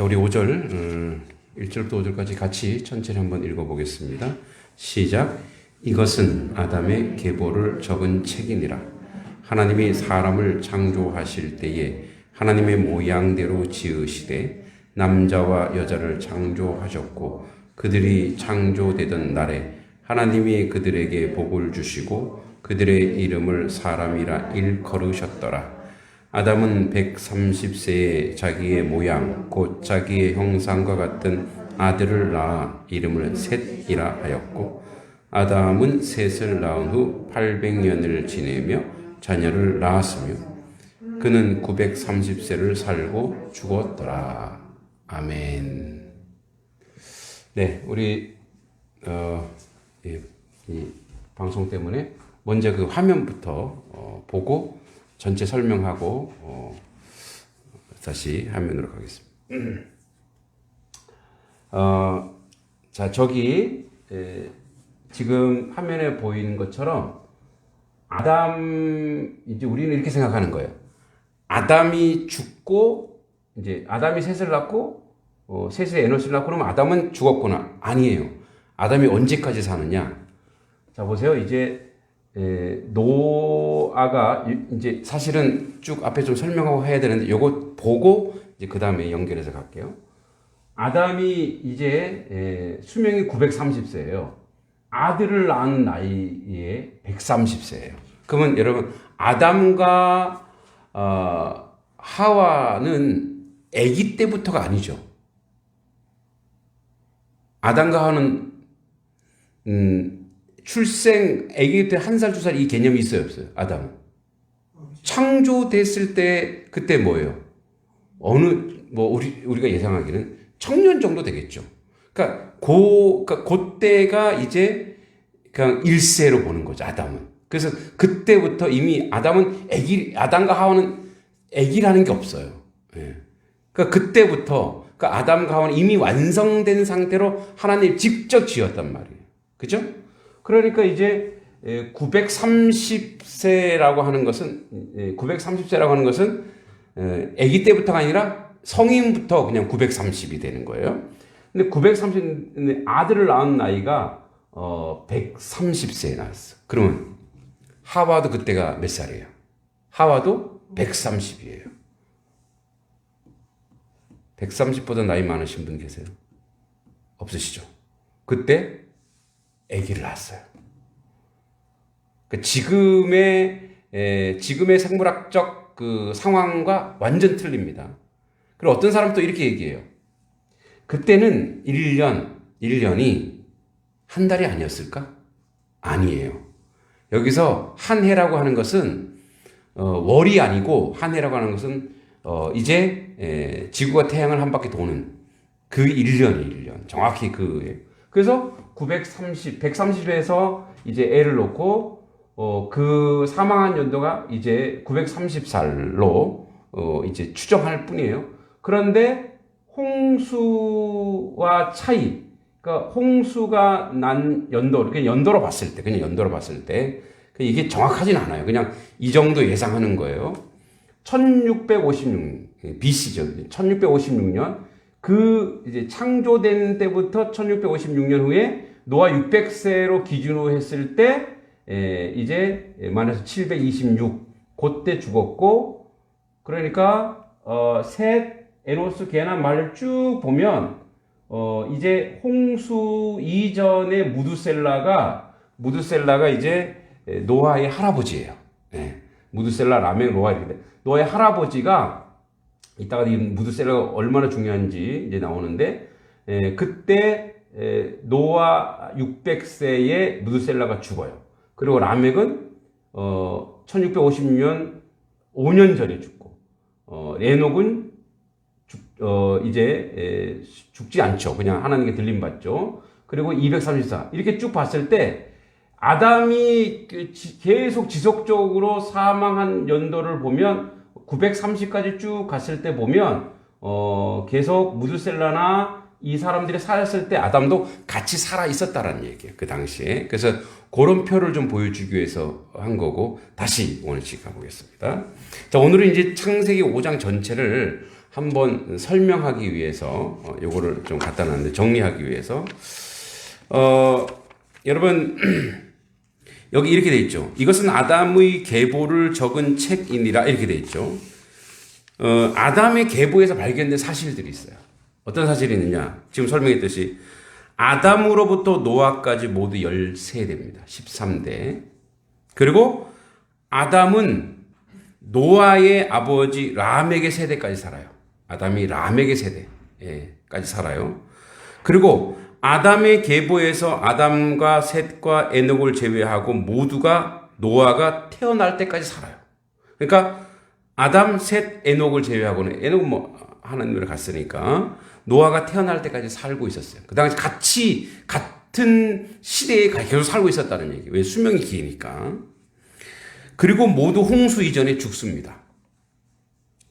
우리 5절, 1절부터 5절까지 같이 천천히 한번 읽어보겠습니다. 시작. 이것은 아담의 계보를 적은 책이니라. 하나님이 사람을 창조하실 때에 하나님의 모양대로 지으시되 남자와 여자를 창조하셨고 그들이 창조되던 날에 하나님이 그들에게 복을 주시고 그들의 이름을 사람이라 일컬으셨더라. 아담은 130세에 자기의 모양 곧 자기의 형상과 같은 아들을 낳아 이름을 셋이라 하였고 아담은 셋을 낳은 후 800년을 지내며 자녀를 낳았으며 그는 930세를 살고 죽었더라. 아멘. 네, 우리 이 방송 때문에 먼저 그 화면부터 보고 전체 설명하고 다시 화면으로 가겠습니다. 자, 저기 지금 화면에 보이는 것처럼 이제 우리는 이렇게 생각하는 거예요. 아담이 죽고 이제 아담이 셋을 낳고 셋의 에노스를 낳고 그러면 아담은 죽었구나. 아니에요. 아담이 언제까지 사느냐? 자, 보세요. 이제 노아가 이제 사실은 쭉 앞에 좀 설명하고 해야 되는데 요거 보고 이제 그 다음에 연결해서 갈게요. 아담이 이제 수명이 930세예요. 아들을 낳은 나이에 130세예요. 그러면 여러분 아담과 하와는 아기 때부터가 아니죠. 아담과 하와는 출생, 아기 때 1살, 2살 이 개념이 있어요, 없어요? 아담은. 창조됐을 때, 그때 뭐예요? 우리가 예상하기는 청년 정도 되겠죠. 그러니까, 그때가 이제 그냥 일세로 보는 거죠, 아담은. 그래서 그때부터 이미 아담과 하와는 아기라는 게 없어요. 예. 그러니까 그때부터, 아담과 하와는 이미 완성된 상태로 하나님이 직접 지었단 말이에요. 그죠? 그러니까 이제 930세라고 하는 것은 아기 때부터가 아니라 성인부터 그냥 930이 되는 거예요. 근데 930 아들을 낳은 나이가 130세에 낳았어. 그러면 하와도 그때가 몇 살이에요? 하와도 130이에요. 130보다 나이 많으신 분 계세요? 없으시죠? 그때 아기를 낳았어요. 그러니까 지금의 생물학적 그 상황과 완전 틀립니다. 그리고 어떤 사람도 이렇게 얘기해요. 그때는 1년이 한 달이 아니었을까? 아니에요. 여기서 한 해라고 하는 것은 월이 아니고 한 해라고 하는 것은 이제 지구가 태양을 한 바퀴 도는 그 1년. 정확히 그래서 130에서 이제 애를 놓고, 그 사망한 연도가 이제 930살로, 이제 추정할 뿐이에요. 그런데 홍수와 차이, 그러니까 홍수가 난 연도, 그냥 연도로 봤을 때, 이게 정확하진 않아요. 그냥 이 정도 예상하는 거예요. 1656, BC죠. 1656년. 이제 창조된 때부터 1656년 후에 노아 600세로 기준으로 했을 때, 이제 만에서 726, 그때 죽었고, 그러니까, 셋, 에노스, 게나 말을 쭉 보면, 이제 홍수 이전의 무두셀라가 이제 노아의 할아버지예요. 무두셀라, 라멕, 노아 이렇게 돼. 노아의 할아버지가 이따가 이 무두셀라가 얼마나 중요한지 이제 나오는데, 그때 노아 600세에 무두셀라가 죽어요. 그리고 라멕은 1656년 5년 전에 죽고, 에녹은 이제 죽지 않죠. 그냥 하나님께 들림 받죠. 그리고 234 이렇게 쭉 봤을 때 아담이 계속 지속적으로 사망한 연도를 보면 930까지 쭉 갔을 때 보면 계속 무두셀라나 이 사람들이 살았을 때 아담도 같이 살아 있었다라는 얘기예요. 그 당시에. 그래서 그런 표를 좀 보여주기 위해서 한 거고 다시 오늘씩 가보겠습니다. 자, 오늘은 이제 창세기 5장 전체를 한번 설명하기 위해서 요거를 좀 갖다 놨는데 정리하기 위해서 여러분 여기 이렇게 돼 있죠. 이것은 아담의 계보를 적은 책이니라 이렇게 돼 있죠. 아담의 계보에서 발견된 사실들이 있어요. 어떤 사실이 있느냐? 지금 설명했듯이 아담으로부터 노아까지 모두 13대입니다. 13대. 그리고 아담은 노아의 아버지 람에게 세대까지 살아요. 아담이 람에게 세대까지 살아요. 그리고 아담의 계보에서 아담과 셋과 에녹을 제외하고 모두가 노아가 태어날 때까지 살아요. 그러니까 아담, 셋, 에녹을 제외하고는 에녹은 뭐 하나님으로 갔으니까 노아가 태어날 때까지 살고 있었어요. 그 당시 같은 시대에 계속 살고 있었다는 얘기예요. 왜? 수명이 기니까. 그리고 모두 홍수 이전에 죽습니다.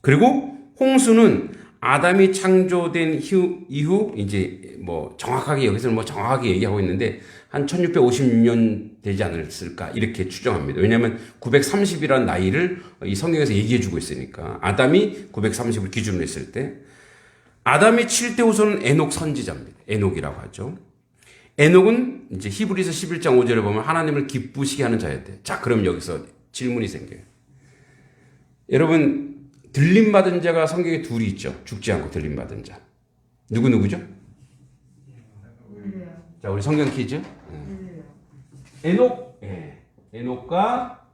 그리고 홍수는 아담이 창조된 이후 이제 뭐 정확하게 여기서는 뭐 정확하게 얘기하고 있는데 한 1656년 되지 않았을까 이렇게 추정합니다. 왜냐하면 930이라는 나이를 이 성경에서 얘기해 주고 있으니까 아담이 930을 기준으로 했을 때 아담의 7대 후손은 에녹 선지자입니다. 에녹이라고 하죠. 에녹은 이제 히브리서 11장 5절에 보면 하나님을 기쁘시게 하는 자였대. 자, 그럼 여기서 질문이 생겨요. 여러분, 들림받은 자가 성경에 둘이 있죠. 죽지 않고 들림받은 자. 누구죠? 자, 우리 성경 퀴즈. 에녹, 에녹과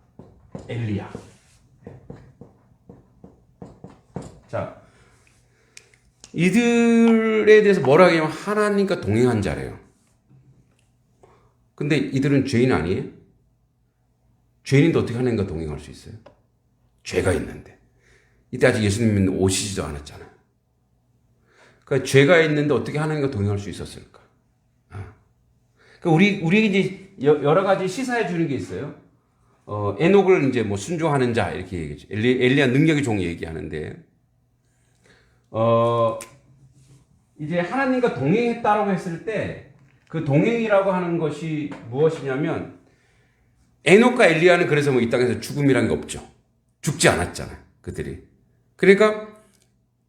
엘리야. 자, 이들에 대해서 뭐라고 하냐면 하나님과 동행한 자래요. 근데 이들은 죄인 아니에요? 죄인인데 어떻게 하나님과 동행할 수 있어요? 죄가 있는데. 이때 아직 예수님은 오시지도 않았잖아요. 그러니까 죄가 있는데 어떻게 하나님과 동행할 수 있었을까? 그러니까 우리에게 이제 여러 가지 시사해 주는 게 있어요. 에녹을 이제 뭐 순종하는 자 이렇게 얘기하죠. 엘리야 능력의 종 얘기하는데, 이제 하나님과 동행했다라고 했을 때 그 동행이라고 하는 것이 무엇이냐면 에녹과 엘리야는 그래서 뭐 이 땅에서 죽음이란 게 없죠. 죽지 않았잖아요. 그들이. 그러니까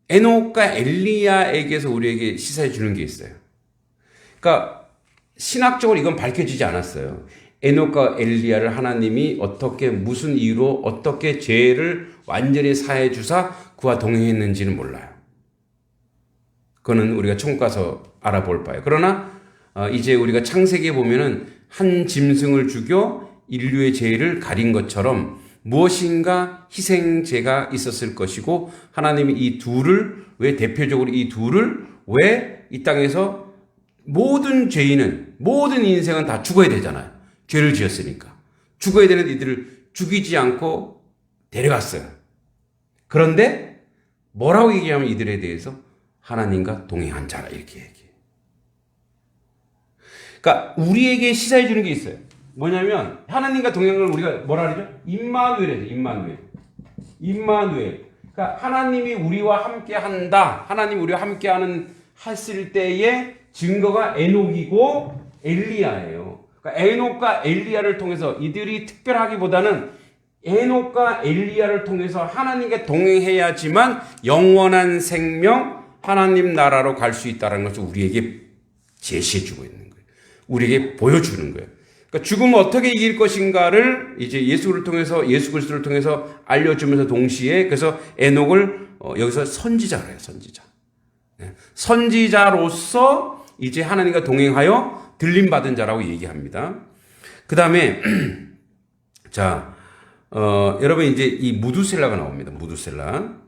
에녹과 엘리야에게서 우리에게 시사해 주는 게 있어요. 그러니까 신학적으로 이건 밝혀지지 않았어요. 에녹과 엘리야를 하나님이 어떻게 무슨 이유로 어떻게 죄를 완전히 사해 주사 그와 동행했는지는 몰라요. 그거는 우리가 천국 가서 알아볼 바예요. 그러나 이제 우리가 창세기에 보면은 한 짐승을 죽여 인류의 죄를 가린 것처럼 무엇인가 희생제가 있었을 것이고 하나님이 이 둘을 왜 대표적으로 이 둘을 왜 이 땅에서 모든 죄인은 모든 인생은 다 죽어야 되잖아요. 죄를 지었으니까. 죽어야 되는 이들을 죽이지 않고 데려갔어요. 그런데 뭐라고 얘기하면 이들에 대해서 하나님과 동행한 자라 이렇게 얘기해요. 그러니까 우리에게 시사해 주는 게 있어요. 뭐냐면 하나님과 동행을 우리가 뭐라 그러죠? 임마누엘이죠. 임마누엘. 그러니까 하나님이 우리와 함께 한다. 하나님이 우리와 함께 했을 때의 증거가 에녹이고 엘리야예요. 그러니까 에녹과 엘리야를 통해서 이들이 특별하기보다는 에녹과 엘리야를 통해서 하나님과 동행해야지만 영원한 생명 하나님 나라로 갈 수 있다는 것을 우리에게 제시해 주고 있는 거예요. 우리에게 보여주는 거예요. 그러니까 죽음을 어떻게 이길 것인가를 이제 예수 그리스도를 통해서 알려주면서 동시에 그래서 에녹을 여기서 선지자로 해요. 선지자로서 이제 하나님과 동행하여 들림받은 자라고 얘기합니다. 그 다음에 자, 여러분 이제 이 무두셀라가 나옵니다. 무두셀라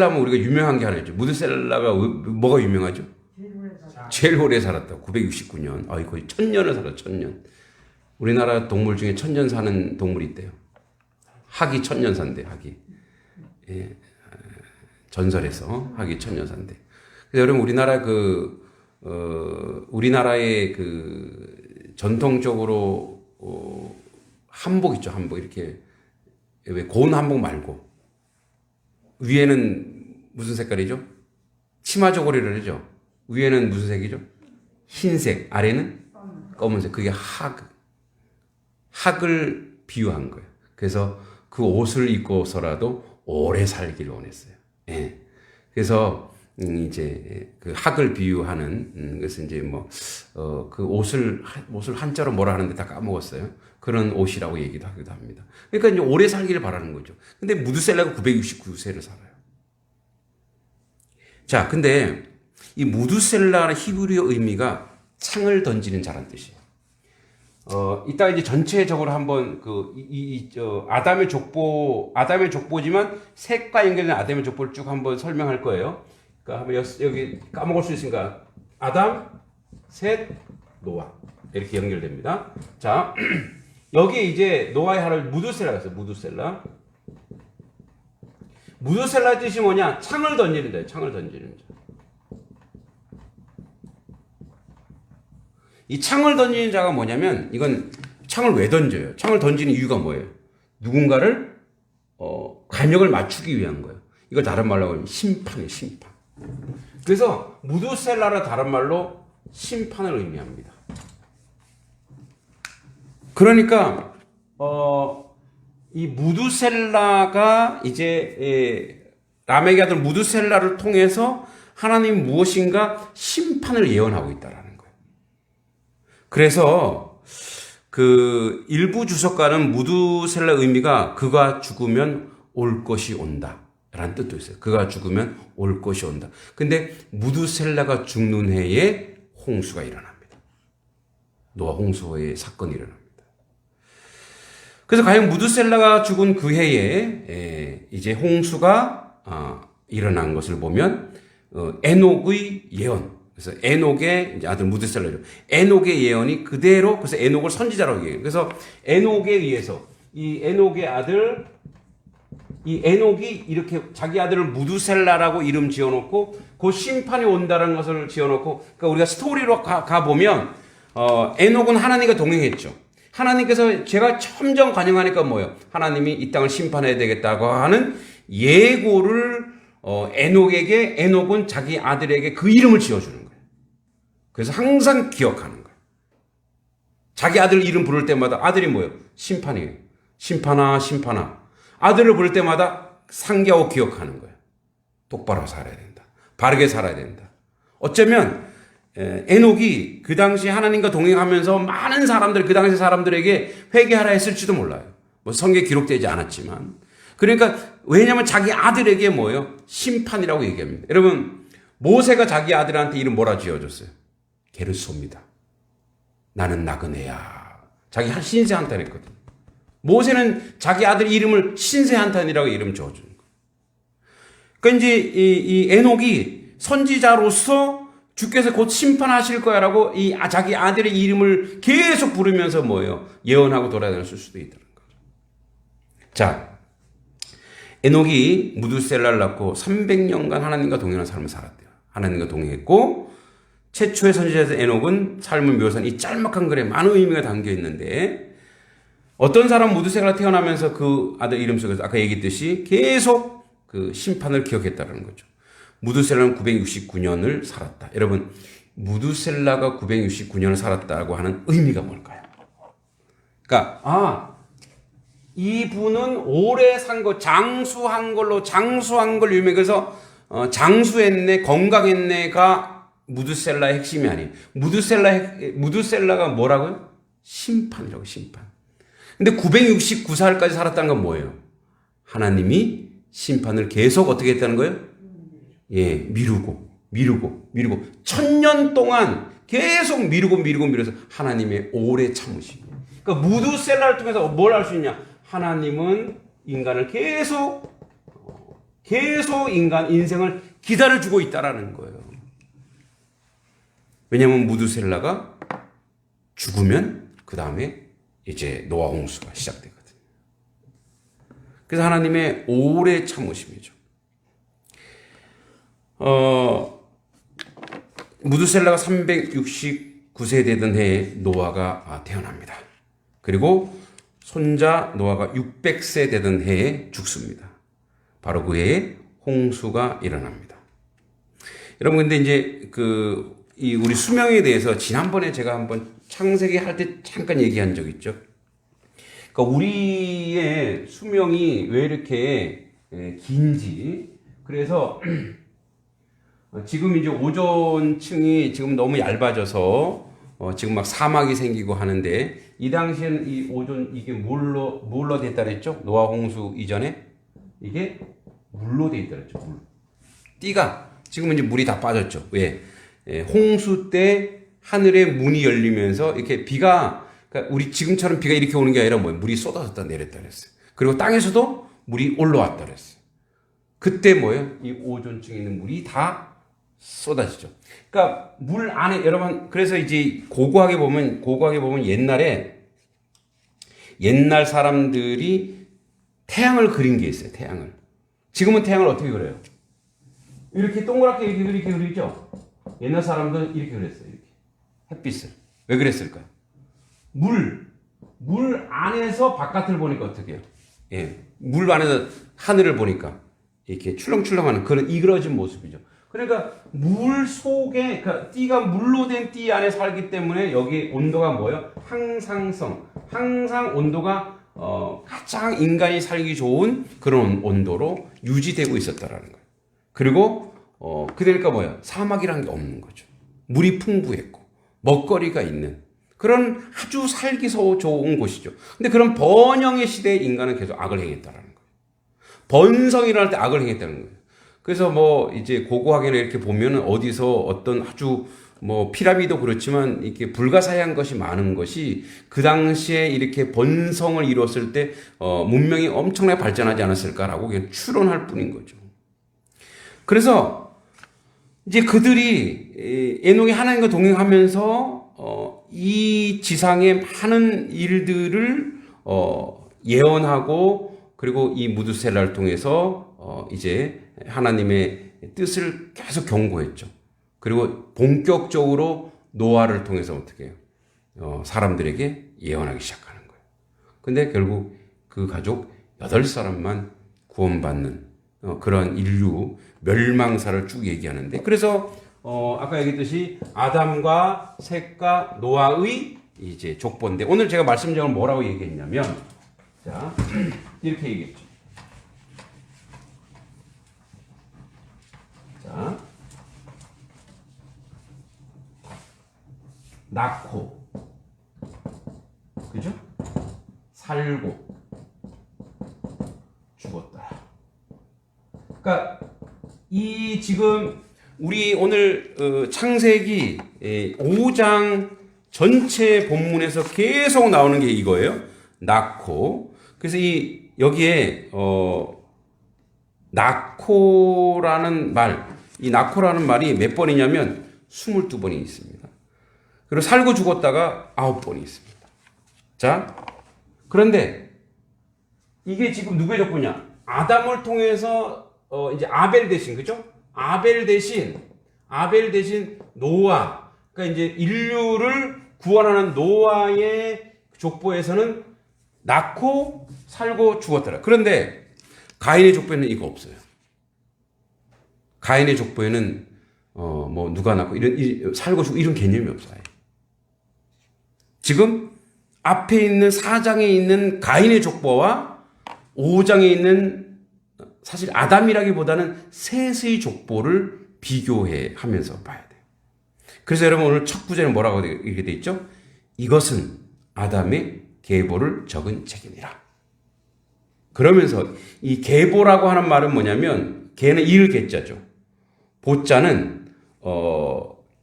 하면 우리가 유명한 게 하나 있죠. 무두셀라가 뭐가 유명하죠? 제일 오래 살았다. 969년. 거의 1000년을 살았어. 1000년. 우리나라 동물 중에 1000년 사는 동물이 있대요. 학이 1000년 산대. 학이. 예. 전설에서 학이 1000년 산대. 그래서 여러분 우리나라의 전통적으로 한복 있죠. 한복 이렇게 왜 고운 한복 말고 위에는 무슨 색깔이죠? 치마 저고리를 하죠. 위에는 무슨 색이죠? 흰색, 아래는 검은색. 그게 학을 비유한 거예요. 그래서 그 옷을 입고서라도 오래 살기를 원했어요. 예. 그래서 이제 그 학을 비유하는 그래서 이제 뭐 그 옷을 한자로 뭐라 하는데 다 까먹었어요. 그런 옷이라고 얘기도 하기도 합니다. 그러니까 이제 오래 살기를 바라는 거죠. 근데 무드셀라가 969세를 살아요. 자, 근데 이 무드셀라는 히브리어 의미가 창을 던지는 자란 뜻이에요. 이따 이제 전체적으로 한번 아담의 족보지만 셋과 연결된 아담의 족보를 쭉 한번 설명할 거예요. 그러니까 한번 여기 까먹을 수 있으니까 아담, 셋, 노아 이렇게 연결됩니다. 자, 여기에 이제 노아의 할아버지 무드셀라가 있어요. 무드셀라 뜻이 뭐냐? 창을 던지는 자예요. 창을 던지는 자. 이 창을 던지는 자가 뭐냐면 이건 창을 왜 던져요? 창을 던지는 이유가 뭐예요? 누군가를 간역을 맞추기 위한 거예요. 이걸 다른 말로 하면 심판이에요. 심판. 그래서 무드셀라라 다른 말로 심판을 의미합니다. 그러니까 이 무드셀라가 이제 라멕의 아들 무드셀라를 통해서 하나님 무엇인가 심판을 예언하고 있다라는 거예요. 그래서 그 일부 주석가는 무드셀라 의미가 그가 죽으면 올 것이 온다 라는 뜻도 있어요. 그가 죽으면 올 것이 온다. 근데 무드셀라가 죽는 해에 홍수가 일어납니다. 노아 홍수의 사건이 일어납니다. 그래서 과연 무드셀라가 죽은 그 해에 이제 홍수가 일어난 것을 보면 에녹의 예언, 그래서 에녹의 이제 아들 무드셀라죠. 에녹의 예언이 그대로 그래서 에녹을 선지자라고 얘기해요. 그래서 에녹에 의해서 이 에녹의 아들 이 에녹이 이렇게 자기 아들을 무드셀라라고 이름 지어놓고 곧 심판이 온다는 것을 지어놓고 그러니까 우리가 스토리로 가보면 에녹은 하나님과 동행했죠. 하나님께서 제가 점점 관영하니까 뭐예요? 하나님이 이 땅을 심판해야 되겠다고 하는 예고를 에녹은 자기 아들에게 그 이름을 지어주는 거예요. 그래서 항상 기억하는 거예요. 자기 아들 이름 부를 때마다 아들이 뭐예요? 심판이에요. 심판아 심판아. 아들을 부를 때마다 상기하고 기억하는 거예요. 똑바로 살아야 된다. 바르게 살아야 된다. 어쩌면 에녹이 그 당시 하나님과 동행하면서 많은 사람들, 그 당시 사람들에게 회개하라 했을지도 몰라요. 뭐 성경에 기록되지 않았지만. 그러니까 왜냐하면 자기 아들에게 뭐예요? 심판이라고 얘기합니다. 여러분 모세가 자기 아들한테 이름 뭐라 지어줬어요? 게르솜이다. 나는 나그네야. 자기 신세 한탄했거든. 모세는 자기 아들 이름을 신세 한탄이라고 이름 지어준 거예요. 그러니까 이제 이 에녹이 선지자로서 주께서 곧 심판하실 거야라고 자기 아들의 이름을 계속 부르면서 뭐예요? 예언하고 돌아다녔을 수도 있다는 거죠. 자, 에녹이 무드셀라를 낳고 300년간 하나님과 동행하는 삶을 살았대요. 하나님과 동행했고 최초의 선지자에서 에녹은 삶을 묘사한 이 짤막한 글에 많은 의미가 담겨 있는데 어떤 사람 무드셀라가 태어나면서 그 아들 이름 속에서 아까 얘기했듯이 계속 그 심판을 기억했다는 거죠. 무드셀라는 969년을 살았다. 여러분, 무드셀라가 969년을 살았다고 하는 의미가 뭘까요? 그러니까 이분은 오래 산 거, 장수한 걸 유명해서 장수했네, 건강했네가 무드셀라의 핵심이 아니에요. 무드셀라가 뭐라고요? 심판이라고, 심판. 근데 969살까지 살았다는 건 뭐예요? 하나님이 심판을 계속 어떻게 했다는 거예요? 예, 미루고 1000년 동안 계속 미루면서 하나님의 오래 참으심. 그러니까 무드셀라를 통해서 뭘 할 수 있냐? 하나님은 인간을 계속 인생을 기다려주고 있다라는 거예요. 왜냐하면 무드셀라가 죽으면 그 다음에 이제 노아 홍수가 시작되거든요. 그래서 하나님의 오래 참으심이죠. 무드셀라가 369세 되던 해에 노아가 태어납니다. 그리고 손자 노아가 600세 되던 해에 죽습니다. 바로 그 해에 홍수가 일어납니다. 여러분, 근데 이제 우리 수명에 대해서 지난번에 제가 한번 창세기 할 때 잠깐 얘기한 적 있죠. 그러니까 우리의 수명이 왜 이렇게 긴지. 그래서 지금 이제 오존층이 지금 너무 얇아져서 지금 막 사막이 생기고 하는데 이 당시에는 이 오존 이게 뭘로 됐다 그랬죠? 노아 홍수 이전에 이게 물로 돼 있다 그랬죠. 물. 띠가 지금은 이제 물이 다 빠졌죠. 왜? 홍수 때 하늘에 문이 열리면서 이렇게 비가 그러니까 우리 지금처럼 비가 이렇게 오는 게 아니라 뭐 물이 쏟아졌다 내렸다 그랬어요. 그리고 땅에서도 물이 올라왔다 그랬어요. 그때 뭐예요? 이 오존층에 있는 물이 다 쏟아지죠. 그러니까 물 안에 여러분 그래서 이제 고고하게 보면 옛날 사람들이 태양을 그린 게 있어요. 태양을. 지금은 태양을 어떻게 그려요? 이렇게 동그랗게 이렇게 그리죠. 옛날 사람들은 이렇게 그렸어요. 이렇게 햇빛을 왜 그랬을까요? 물 안에서 바깥을 보니까 어떻게 해요? 예, 물 안에서 하늘을 보니까 이렇게 출렁출렁하는 그런 이그러진 모습이죠. 그러니까 물 속에 그러니까 띠가 물로 된 띠 안에 살기 때문에 여기 온도가 뭐예요? 항상 온도가 가장 인간이 살기 좋은 그런 온도로 유지되고 있었다라는 거예요. 그리고 그러니까 뭐예요? 사막이란 게 없는 거죠. 물이 풍부했고 먹거리가 있는 그런 아주 살기 좋은 곳이죠. 근데 그런 번영의 시대에 인간은 계속 악을 행했다라는 거예요. 번성이랄 때 악을 행했다는 거예요. 그래서 뭐 이제 고고하게는 이렇게 보면은 어디서 어떤 아주 뭐 피라미드도 그렇지만 이렇게 불가사의한 것이 많은 것이 그 당시에 이렇게 번성을 이뤘을 때 문명이 엄청나게 발전하지 않았을까라고 그냥 추론할 뿐인 거죠. 그래서 이제 그들이 에녹이 하나님과 동행하면서 이 지상의 많은 일들을 예언하고 그리고 이 무드셀라를 통해서 이제 하나님의 뜻을 계속 경고했죠. 그리고 본격적으로 노아를 통해서 어떻게 해요? 사람들에게 예언하기 시작하는 거예요. 근데 결국 그 가족 8사람만 구원받는 그런 인류 멸망사를 쭉 얘기하는데 그래서 아까 얘기했듯이 아담과 셋과 노아의 이제 족보인데 오늘 제가 말씀드린 건 뭐라고 얘기했냐면 자 이렇게 얘기했죠. 자 낳고 그죠? 살고 죽었다. 그러니까 이 지금 우리 오늘 창세기 5장 전체 본문에서 계속 나오는 게 이거예요. 낳고. 그래서 이 여기에 낳고라는 말, 이 낳고라는 말이 몇 번이냐면 22번이 있습니다. 그리고 살고 죽었다가 9번이 있습니다. 자, 그런데 이게 지금 누구의 족보냐? 아담을 통해서 이제 아벨 대신 그죠? 아벨 대신 노아. 그러니까 이제 인류를 구원하는 노아의 족보에서는 낳고 살고 죽었더라. 그런데 가인의 족보에는 이거 없어요. 가인의 족보에는 뭐 누가 낳고 이런 살고 죽고 이런 개념이 없어요. 지금 앞에 있는 4장에 있는 가인의 족보와 5장에 있는 사실 아담이라기보다는 셋의 족보를 비교해 하면서 봐야 돼요. 그래서 여러분 오늘 첫 구절에 뭐라고 이렇게 돼 있죠? 이것은 아담의 계보를 적은 책이니라. 그러면서 이 계보라고 하는 말은 뭐냐면 계는 일계자죠. 보자는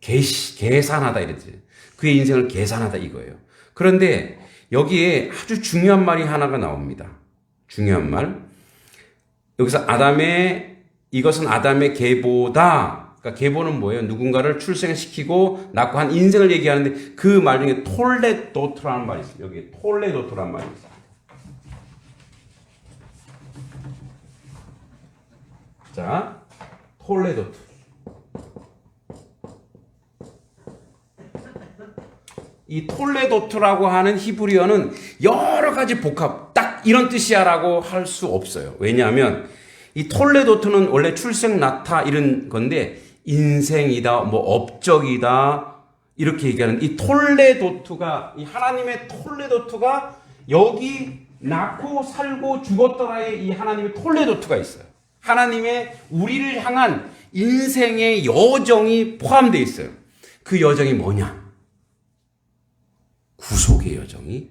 계산하다 이랬지. 그의 인생을 계산하다 이거예요. 그런데 여기에 아주 중요한 말이 하나가 나옵니다. 중요한 말. 여기서 이것은 아담의 계보다. 그러니까 계보는 뭐예요? 누군가를 출생시키고 낳고 한 인생을 얘기하는데 그 말 중에 톨레도트라는 말이 있어요. 여기 톨레도트라는 말이 있어요. 자, 톨레도트. 이 톨레도트라고 하는 히브리어는 여러 가지 복합, 딱 이런 뜻이야라고 할 수 없어요. 왜냐하면 이 톨레도트는 원래 출생 낳다 이런 건데 인생이다, 뭐 업적이다 이렇게 얘기하는 이 톨레도트가 이 하나님의 톨레도트가 여기 낳고 살고 죽었더라의 이 하나님의 톨레도트가 있어요. 하나님의 우리를 향한 인생의 여정이 포함되어 있어요. 그 여정이 뭐냐? 구속의 여정이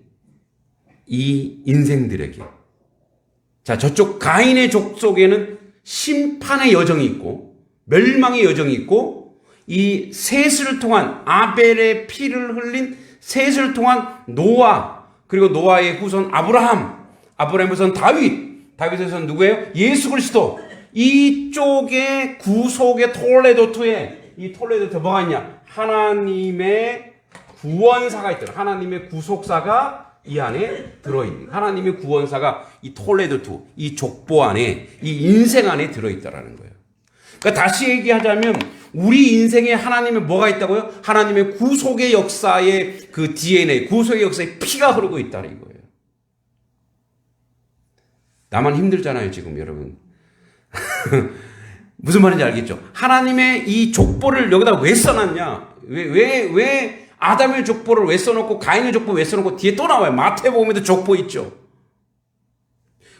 이 인생들에게. 자, 저쪽 가인의 족속에는 심판의 여정이 있고 멸망의 여정이 있고 이 셋을 통한 아벨의 피를 흘린 셋을 통한 노아, 그리고 노아의 후손 아브라함의 후손 다윗의 후손 누구예요? 예수 그리스도. 이쪽에 구속의 톨레도트에 이 톨레도트에 뭐가 있냐? 하나님의 구원사가 있더라. 하나님의 구속사가 이 안에 들어있는, 하나님의 구원사가 이 톨레도트, 이 족보 안에, 이 인생 안에 들어있다라는 거예요. 그러니까 다시 얘기하자면 우리 인생에 하나님의 뭐가 있다고요? 하나님의 구속의 역사의 그 DNA, 구속의 역사의 피가 흐르고 있다는 거예요. 나만 힘들잖아요, 지금 여러분. 무슨 말인지 알겠죠? 하나님의 이 족보를 여기다 왜 써놨냐? 왜 아담의 족보를 왜 써놓고 가인의 족보 왜 써놓고 뒤에 또 나와요. 마태복음에도 족보 있죠.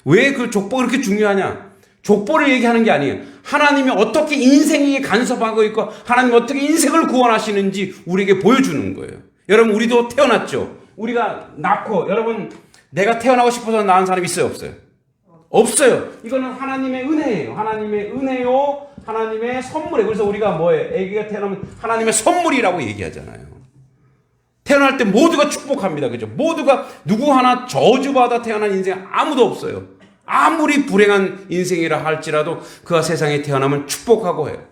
왜 그 족보가 그렇게 중요하냐? 족보를 얘기하는 게 아니에요. 하나님이 어떻게 인생에 간섭하고 있고 하나님이 어떻게 인생을 구원하시는지 우리에게 보여주는 거예요. 여러분, 우리도 태어났죠. 우리가 낳고, 여러분, 내가 태어나고 싶어서 낳은 사람이 있어요, 없어요? 없어요. 이거는 하나님의 은혜예요. 하나님의 은혜요, 하나님의 선물이에요. 그래서 우리가 뭐예요? 아기가 태어나면 하나님의 선물이라고 얘기하잖아요. 태어날 때 모두가 축복합니다. 그죠? 모두가 누구 하나 저주받아 태어난 인생 아무도 없어요. 아무리 불행한 인생이라 할지라도 그가 세상에 태어나면 축복하고 해요.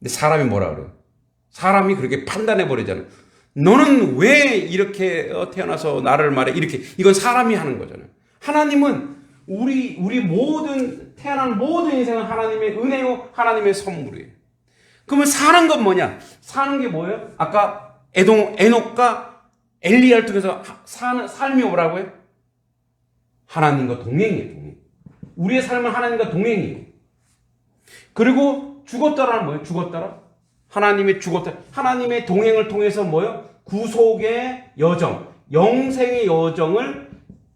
근데 사람이 뭐라 그래요? 사람이 그렇게 판단해버리잖아요. 너는 왜 이렇게 태어나서 나를 말해? 이렇게. 이건 사람이 하는 거잖아요. 하나님은 우리 모든, 태어난 모든 인생은 하나님의 은혜요, 하나님의 선물이에요. 그러면 사는 건 뭐냐? 사는 게 뭐예요? 아까 에녹과 엘리야를 통해서 사는 삶이 뭐라고요? 하나님과 동행이에요, 동행. 우리의 삶은 하나님과 동행이에요. 그리고 죽었다라는 뭐예요? 죽었다라? 하나님의 동행을 통해서 뭐예요? 구속의 여정, 영생의 여정을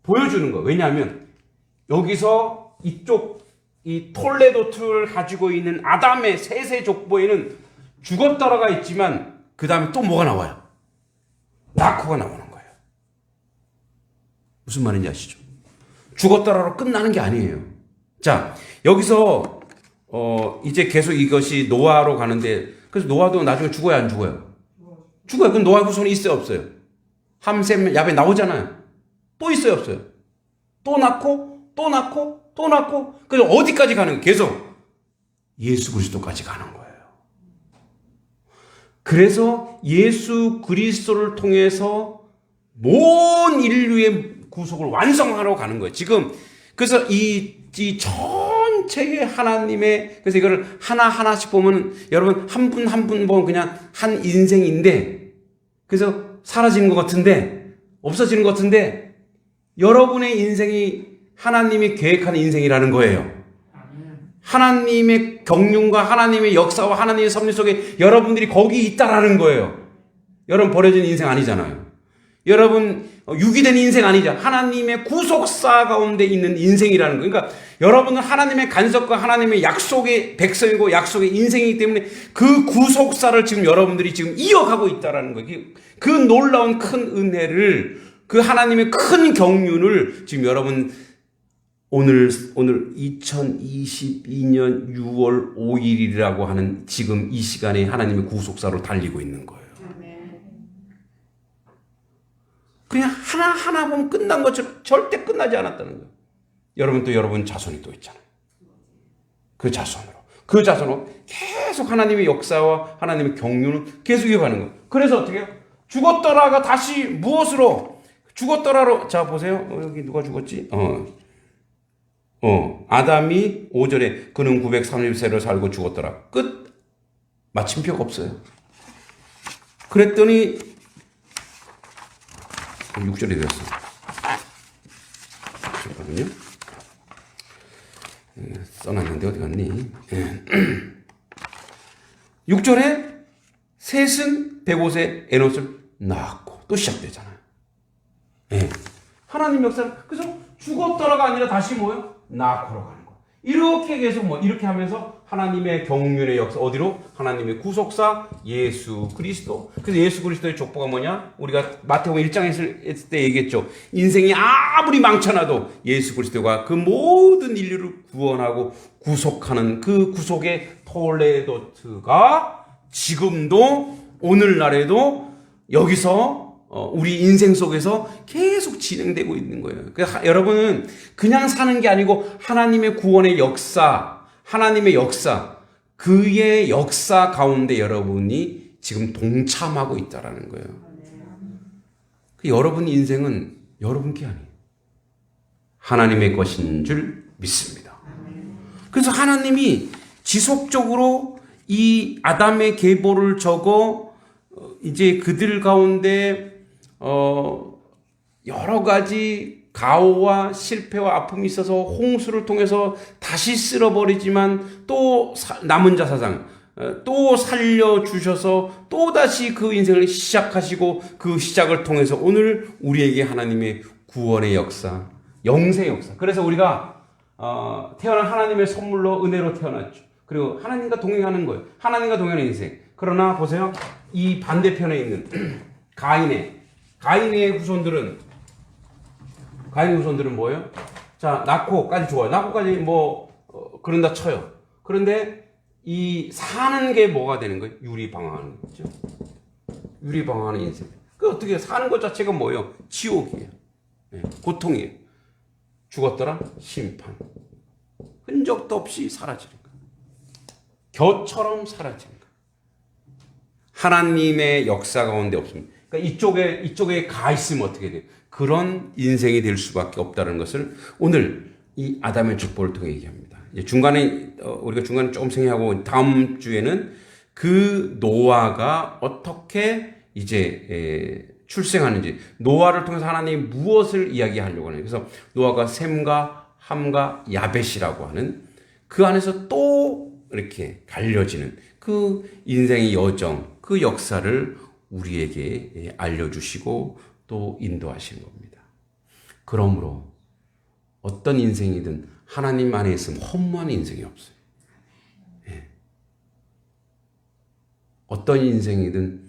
보여주는 거예요. 왜냐하면 여기서 이 톨레도트를 가지고 있는 아담의 셋의 족보에는 죽었다라가 있지만 그 다음에 또 뭐가 나와요? 나코가 나오는 거예요. 무슨 말인지 아시죠? 죽었다라로 끝나는 게 아니에요. 자, 여기서 이제 계속 이것이 노아로 가는데, 그래서 노아도 나중에 죽어요, 안 죽어요? 죽어요. 그럼 노아 후손이 있어요, 없어요? 함, 셈, 야벳 나오잖아요. 또 있어요, 없어요? 또 낳고, 또 낳고, 또 낳고. 그래서 어디까지 가는 거예요? 계속 예수 그리스도까지 가는 거예요. 그래서 예수 그리스도를 통해서 모든 인류의 구속을 완성하러 가는 거예요. 지금 그래서 이 전체의 하나님의, 그래서 이거를 하나하나씩 보면 여러분 한 분 한 분 보면 그냥 한 인생인데, 그래서 사라지는 것 같은데, 없어지는 것 같은데, 여러분의 인생이 하나님이 계획하는 인생이라는 거예요. 하나님의 경륜과 하나님의 역사와 하나님의 섭리 속에 여러분들이 거기 있다라는 거예요. 여러분 버려진 인생 아니잖아요. 여러분 유기된 인생 아니죠. 하나님의 구속사 가운데 있는 인생이라는 거예요. 그러니까 여러분은 하나님의 간섭과 하나님의 약속의 백성이고 약속의 인생이기 때문에 그 구속사를 지금 여러분들이 지금 이어가고 있다라는 거예요. 그 놀라운 큰 은혜를, 그 하나님의 큰 경륜을 지금 여러분 오늘 2022년 6월 5일이라고 하는 지금 이 시간에 하나님의 구속사로 달리고 있는 거예요. 그냥 하나하나 보면 끝난 것처럼 절대 끝나지 않았다는 거예요. 여러분 또 여러분 자손이 또 있잖아요. 그 자손으로 계속 하나님의 역사와 하나님의 경륜을 계속 이어가는 거예요. 그래서 어떻게 해요? 죽었더라가 다시 무엇으로? 죽었더라로, 자 보세요. 여기 누가 죽었지? 아담이 5절에 그는 930세를 살고 죽었더라. 끝. 마침표가 없어요. 그랬더니 6절이 되었어. 잠깐만요. 써놨는데 어디 갔니? 6절에 셋은 105세 에노스를 낳았고 또 시작되잖아요. 하나님 역사는 그래서 죽었더라가 아니라 다시 뭐요? 낳고로 가는 거예요. 이렇게 계속 이렇게 하면서 하나님의 경륜의 역사, 어디로? 하나님의 구속사 예수 그리스도. 그래서 예수 그리스도의 족보가 뭐냐? 우리가 마태복음 1장 했을 때 얘기했죠. 인생이 아무리 망쳐놔도 예수 그리스도가 그 모든 인류를 구원하고 구속하는 그 구속의 톨레도트가 지금도 오늘날에도 여기서 우리 인생 속에서 계속 진행되고 있는 거예요. 그러니까 여러분은 그냥 사는 게 아니고 하나님의 구원의 역사, 하나님의 역사, 그의 역사 가운데 여러분이 지금 동참하고 있다라는 거예요. 여러분 인생은 여러분 게 아니에요. 하나님의 것인 줄 믿습니다. 그래서 하나님이 지속적으로 이 아담의 계보를 적어 이제 그들 가운데 여러 가지 가오와 실패와 아픔이 있어서 홍수를 통해서 다시 쓸어버리지만 또 남은 자사상 또 살려주셔서 또다시 그 인생을 시작하시고 그 시작을 통해서 오늘 우리에게 하나님의 구원의 역사, 영생의 역사. 그래서 우리가 태어난 하나님의 선물로 은혜로 태어났죠. 그리고 하나님과 동행하는 거예요. 하나님과 동행하는 인생. 그러나 보세요. 이 반대편에 있는 가인의 후손들은 뭐예요? 자, 낳고까지 좋아요. 낳고까지 그런다 쳐요. 그런데 이 사는 게 뭐가 되는 거예요? 유리방황하는 거죠. 유리방황하는 인생. 그 어떻게 사는 것 자체가 뭐예요? 지옥이에요. 네, 고통이에요. 죽었더라? 심판. 흔적도 없이 사라지는 거예요. 겨처럼 사라지는 거예요. 하나님의 역사 가운데 없습니다. 그러니까 이쪽에 가 있으면 어떻게 돼요? 그런 인생이 될 수밖에 없다는 것을 오늘 이 아담의 족보를 통해 얘기합니다. 이제 우리가 중간에 조금 생각하고 다음 주에는 그 노아가 어떻게 이제 출생하는지, 노아를 통해서 하나님이 무엇을 이야기하려고 하는지. 그래서 노아가 셈과 함과 야벳이라고 하는 그 안에서 또 이렇게 갈려지는 그 인생의 여정, 그 역사를 우리에게 알려주시고 또 인도하시는 겁니다. 그러므로 어떤 인생이든 하나님 안에 있으면 허무한 인생이 없어요. 네. 어떤 인생이든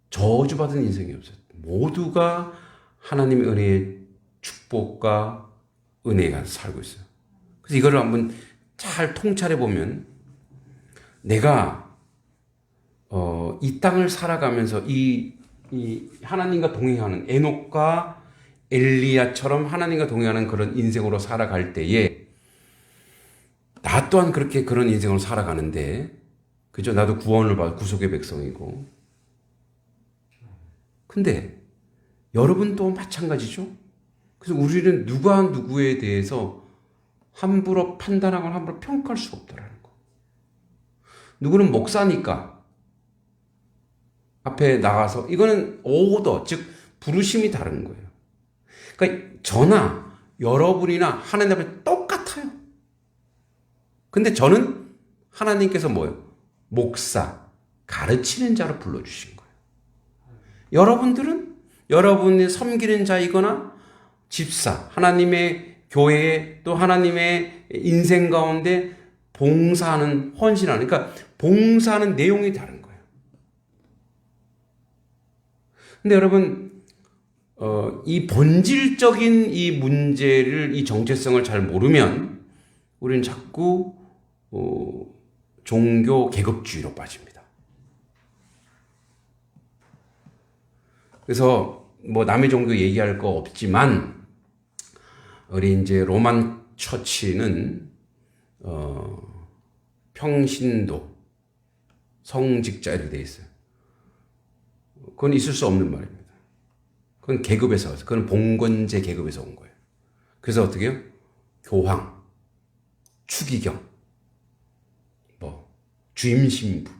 저주받은 인생이 없어요. 모두가 하나님의 은혜의 축복과 은혜가 살고 있어요. 그래서 이거를 한번 잘 통찰해 보면 내가 이 땅을 살아가면서 이 하나님과 동행하는 에녹과 엘리야처럼 하나님과 동행하는 그런 인생으로 살아갈 때에 나 또한 그런 인생으로 살아가는데, 그죠? 나도 구원을 받아 구속의 백성이고. 근데 여러분도 마찬가지죠? 그래서 우리는 누가 누구에 대해서 함부로 판단하거나 함부로 평가할 수가 없다라는 거. 누구는 목사니까 앞에 나가서 이거는 오더, 즉 부르심이 다른 거예요. 그러니까 저나 여러분이나 하나님 앞에 똑같아요. 근데 저는 하나님께서 뭐예요? 목사, 가르치는 자로 불러주신 거예요. 여러분들은 여러분이 섬기는 자이거나 집사, 하나님의 교회에 또 하나님의 인생 가운데 봉사하는, 헌신하는, 그러니까 봉사하는 내용이 다른 거예요. 근데 여러분, 이 본질적인 이 문제를, 이 정체성을 잘 모르면 우리는 자꾸 종교 계급주의로 빠집니다. 그래서 남의 종교 얘기할 거 없지만 우리 이제 로만 처치는 평신도 성직자 이렇게 돼 있어요. 그건 있을 수 없는 말입니다. 그건 계급에서 와서, 그건 봉건제 계급에서 온 거예요. 그래서 어떻게 해요? 교황, 추기경, 주임신부.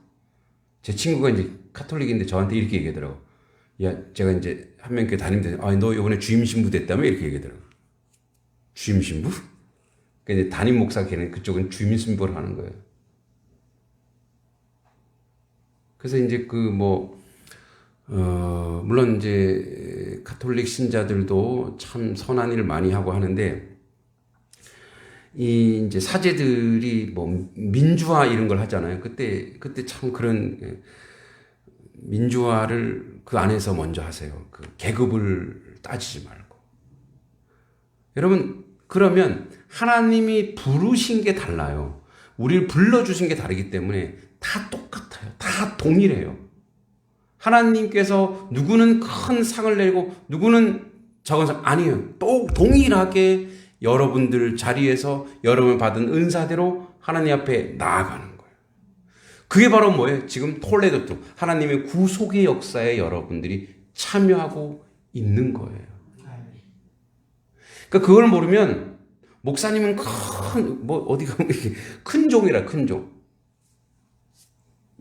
제 친구가 이제 카톨릭인데 저한테 이렇게 얘기하더라고. 야, 제가 이제 한명교회 다니는데, 너 이번에 주임신부 됐다며? 이렇게 얘기하더라고. 주임신부? 그러니까 이제 담임 목사 걔는 그쪽은 주임신부를 하는 거예요. 그래서 이제 물론 이제 카톨릭 신자들도 참 선한 일을 많이 하고 하는데, 이 이제 사제들이 뭐 민주화 이런 걸 하잖아요. 그때 참 그런 민주화를 그 안에서 먼저 하세요. 그 계급을 따지지 말고. 여러분, 그러면 하나님이 부르신 게 달라요. 우리를 불러주신 게 다르기 때문에 다 똑같아요. 다 동일해요. 하나님께서 누구는 큰 상을 내고 누구는 적은 상, 아니에요. 또 동일하게 여러분들 자리에서 여러분 받은 은사대로 하나님 앞에 나아가는 거예요. 그게 바로 뭐예요? 지금 톨레도트 하나님의 구속의 역사에 여러분들이 참여하고 있는 거예요. 그러니까 그걸 모르면 목사님은 큰 종이라 큰 종.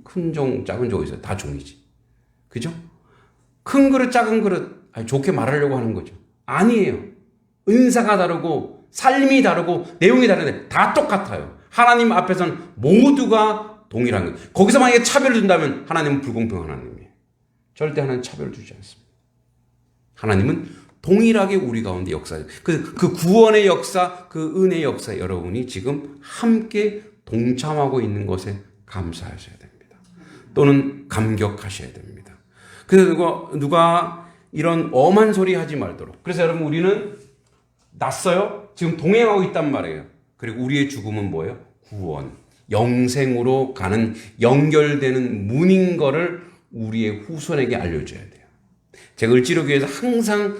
큰 종, 작은 종이 있어요. 다 종이지. 그죠? 큰 그릇, 작은 그릇, 좋게 말하려고 하는 거죠. 아니에요. 은사가 다르고, 삶이 다르고, 내용이 다른데 다 똑같아요. 하나님 앞에서는 모두가 동일한 거예요. 거기서 만약에 차별을 준다면 하나님은 불공평한 하나님이에요. 절대 하나님 차별을 주지 않습니다. 하나님은 동일하게 우리 가운데 역사해요. 그 구원의 역사, 그 은혜의 역사 여러분이 지금 함께 동참하고 있는 것에 감사하셔야 됩니다. 또는 감격하셔야 됩니다. 그래서 누가 이런 엄한 소리 하지 말도록. 그래서 여러분 우리는 났어요. 지금 동행하고 있단 말이에요. 그리고 우리의 죽음은 뭐예요? 구원. 영생으로 가는 연결되는 문인 거를 우리의 후손에게 알려줘야 돼요. 제가 을지로교회에서 항상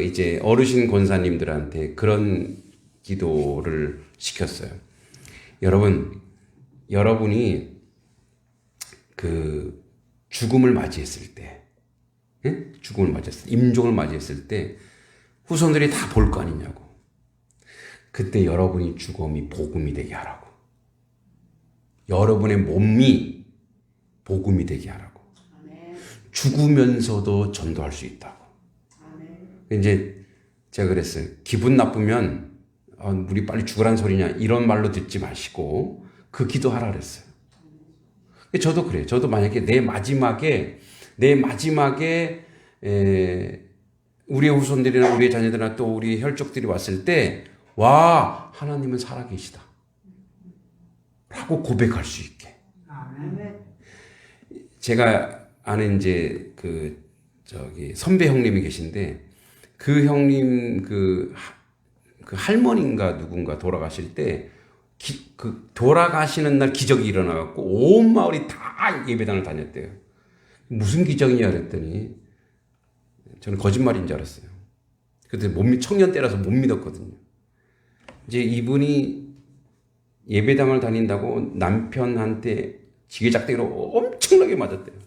이제 어르신 권사님들한테 그런 기도를 시켰어요. 여러분이 그 죽음을 맞이했을 때, 예? 죽음을 맞이했을 때, 임종을 맞이했을 때 후손들이 다 볼 거 아니냐고. 그때 여러분이 죽음이 복음이 되게 하라고. 여러분의 몸이 복음이 되게 하라고. 죽으면서도 전도할 수 있다고. 이제 제가 그랬어요. 기분 나쁘면 우리 빨리 죽으란 소리냐 이런 말로 듣지 마시고 그 기도하라 그랬어요. 저도 그래요. 저도 만약에 내 마지막에 우리의 후손들이나 우리의 자녀들이나 또 우리 혈족들이 왔을 때 와, 하나님은 살아계시다 라고 고백할 수 있게. 제가 아는 이제 선배 형님이 계신데 그 형님 그 할머니인가 누군가 돌아가실 때 돌아가시는 날 기적이 일어나갖고 온 마을이 다 예배당을 다녔대요. 무슨 기적이냐 그랬더니 저는 거짓말인 줄 알았어요. 그때 청년 때라서 못 믿었거든요. 이제 이분이 예배당을 다닌다고 남편한테 지게작대기로 엄청나게 맞았대요.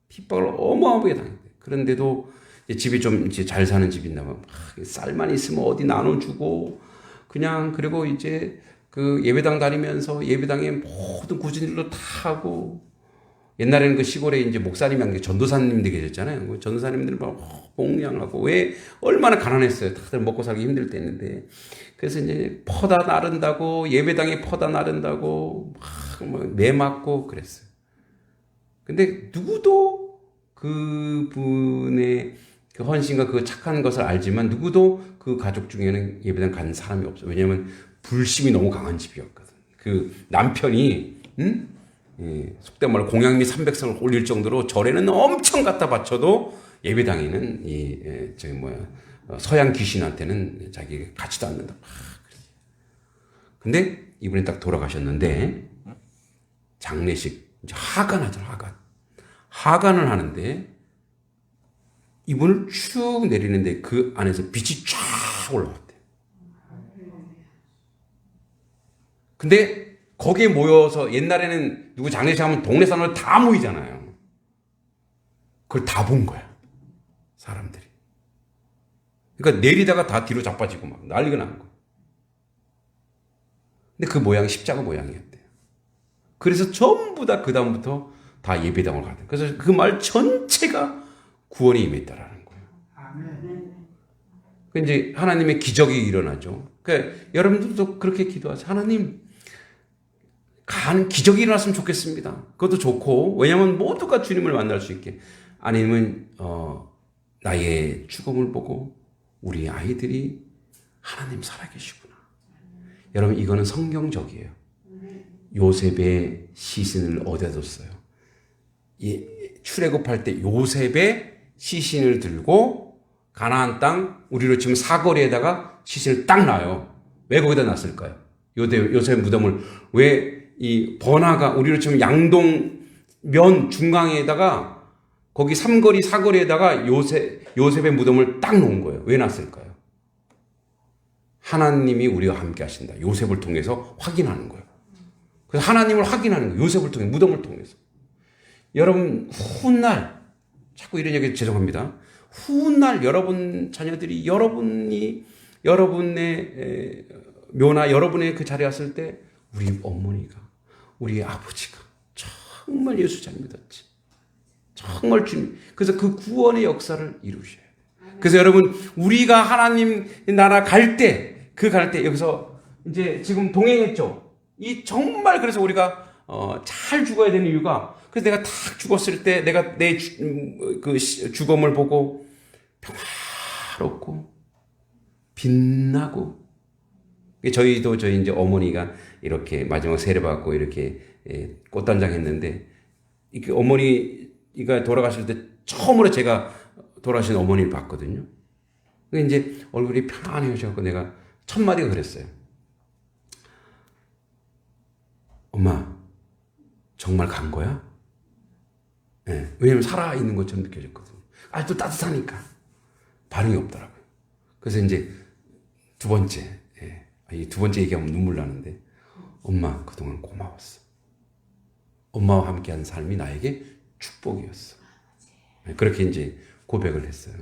핍박을 어마어마하게 당했대요. 그런데도 집이 좀 이제 잘 사는 집이 있나봐. 쌀만 있으면 어디 나눠주고 그리고 이제 그 예배당 다니면서 예배당에 모든 구진들도 다 하고 옛날에는 그 시골에 이제 목사님이 한 게 전도사님들 계셨잖아요. 그 전도사님들 막 봉양하고 왜 얼마나 가난했어요. 다들 먹고 살기 힘들 때였는데 그래서 이제 퍼다 나른다고 예배당에 퍼다 나른다고 막 매 맞고 그랬어요. 근데 누구도 그분의 그 헌신과 그 착한 것을 알지만 누구도 그 가족 중에는 예배당 간 사람이 없어요. 왜냐하면 불심이 너무 강한 집이었거든. 그 남편이 속된 말로 공양미 300성을 올릴 정도로 절에는 엄청 갖다 바쳐도 예배당에는 서양 귀신한테는 자기 가지도 않는다. 근데 이분이 딱 돌아가셨는데 장례식 이제 하관하잖아. 하관을 하는데 이분을 쭉 내리는데 그 안에서 빛이 쫙 올라왔대. 근데 거기에 모여서 옛날에는 누구 장례식 하면 동네 사람들 다 모이잖아요. 그걸 다 본 거야. 사람들이. 그러니까 내리다가 다 뒤로 자빠지고 막 난리가 나는 거야. 근데 그 모양이 십자가 모양이었대요. 그래서 전부 다 그다음부터 다 예배당을 가대. 그래서 그 마을 전체가 구원에 임했다라는 거예요. 그 이제 하나님의 기적이 일어나죠. 그러니까 여러분들도 그렇게 기도하세요. 하나님, 기적이 일어났으면 좋겠습니다. 그것도 좋고, 왜냐하면 모두가 주님을 만날 수 있게. 아니면 나의 죽음을 보고 우리 아이들이 하나님 살아계시구나. 여러분 이거는 성경적이에요. 요셉의 시신을 어디다 뒀어요? 출애굽할 때 요셉의 시신을 들고 가나안 땅 우리로 치면 사거리에다가 시신을 딱 놔요. 왜 거기다 놨을까요? 요셉의 무덤을 왜 이 번화가 우리로 치면 양동 면 중앙에다가 거기 삼거리 사거리에다가 요셉의 무덤을 딱 놓은 거예요. 왜 놨을까요? 하나님이 우리와 함께 하신다. 요셉을 통해서 확인하는 거예요. 그래서 하나님을 확인하는 거예요. 요셉을 통해 무덤을 통해서. 여러분 훗날 자꾸 이런 얘기 죄송합니다. 훗날 여러분 자녀들이 여러분의 묘나 여러분의 그 자리에 왔을 때 우리 어머니가 우리 아버지가 정말 예수 잘 믿었지. 정말 주님. 그래서 그 구원의 역사를 이루셔야 돼요. 그래서 여러분 우리가 하나님 나라 갈 때 여기서 이제 지금 동행했죠. 이 정말 그래서 우리가 잘 죽어야 되는 이유가 그래서 내가 탁 죽었을 때 내가 내 그 죽음을 보고 평화롭고 빛나고 저희 이제 어머니가 이렇게 마지막 세례받고 이렇게 꽃단장 했는데 이렇게 어머니가 돌아가실 때 처음으로 제가 돌아가신 어머니를 봤거든요. 이제 얼굴이 편안해져서 내가 첫 마디가 그랬어요. 엄마, 정말 간 거야? 네, 왜냐면 살아있는 것처럼 느껴졌거든요. 아직도 따뜻하니까. 반응이 없더라고요. 그래서 이제 두 번째, 이 두 번째 얘기하면 눈물 나는데, 엄마, 그동안 고마웠어. 엄마와 함께한 삶이 나에게 축복이었어. 네, 그렇게 이제 고백을 했어요.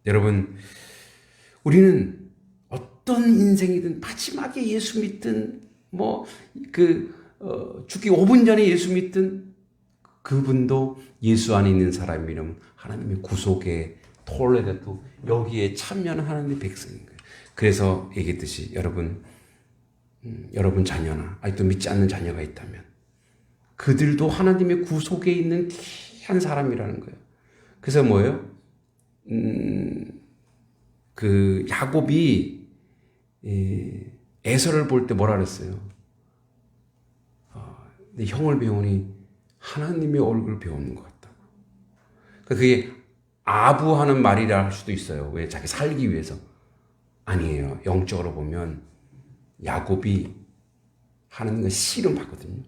여러분, 우리는 어떤 인생이든 마지막에 예수 믿든 죽기 5분 전에 예수 믿든 그분도 예수 안에 있는 사람이라면 하나님의 구속의 톨레데도 여기에 참여하는 하나님의 백성인 거예요. 그래서 얘기했듯이 여러분 자녀나 아직도 믿지 않는 자녀가 있다면 그들도 하나님의 구속에 있는 귀한 사람이라는 거예요. 그래서 뭐예요? 그 야곱이 에서를 볼 때 뭐라 그랬어요? 내 형을 배우니 하나님의 얼굴을 배우는 것 같다고. 그게 아부하는 말이라 할 수도 있어요. 왜? 자기 살기 위해서. 아니에요. 영적으로 보면 야곱이 하나님과 씨름 받거든요.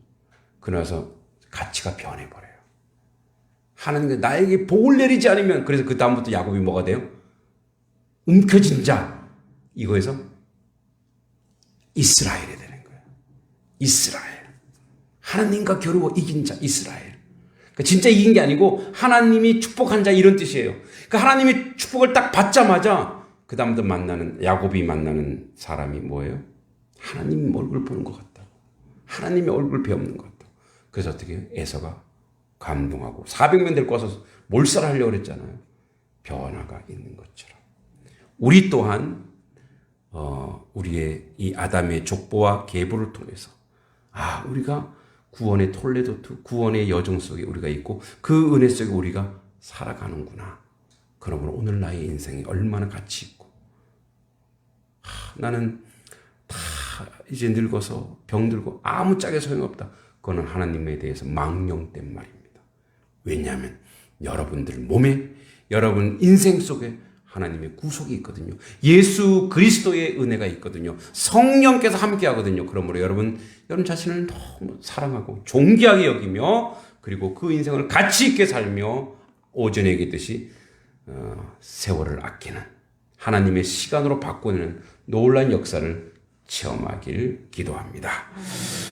그러나서 가치가 변해버려요. 하나님과 나에게 복을 내리지 않으면 그래서 그 다음부터 야곱이 뭐가 돼요? 움켜진 자. 이거에서 이스라엘이 되는 거예요. 이스라엘. 하나님과 겨루어 이긴 자 이스라엘. 그러니까 진짜 이긴 게 아니고 하나님이 축복한 자 이런 뜻이에요. 그러니까 하나님이 축복을 딱 받자마자 그 다음부터 야곱이 만나는 사람이 뭐예요? 하나님 얼굴 보는 것 같다고. 하나님의 얼굴 배우는 것 같다고. 그래서 어떻게 해요? 에서가 감동하고 400명 데리고 와서 몰살하려고 그랬잖아요. 변화가 있는 것처럼. 우리 또한 우리의 이 아담의 족보와 계보를 통해서 우리가 구원의 톨레도트, 구원의 여정 속에 우리가 있고 그 은혜 속에 우리가 살아가는구나. 그러므로 오늘 나의 인생이 얼마나 가치 있고 나는 다 이제 늙어서 병들고 아무 짝에 소용없다. 그거는 하나님에 대해서 망령된 말입니다. 왜냐하면 여러분들 몸에 여러분 인생 속에 하나님의 구속이 있거든요. 예수 그리스도의 은혜가 있거든요. 성령께서 함께 하거든요. 그러므로 여러분 자신을 너무 사랑하고 존귀하게 여기며 그리고 그 인생을 가치 있게 살며 오전에 얘기했듯이 세월을 아끼는 하나님의 시간으로 바꾸는 놀라운 역사를 체험하길 기도합니다.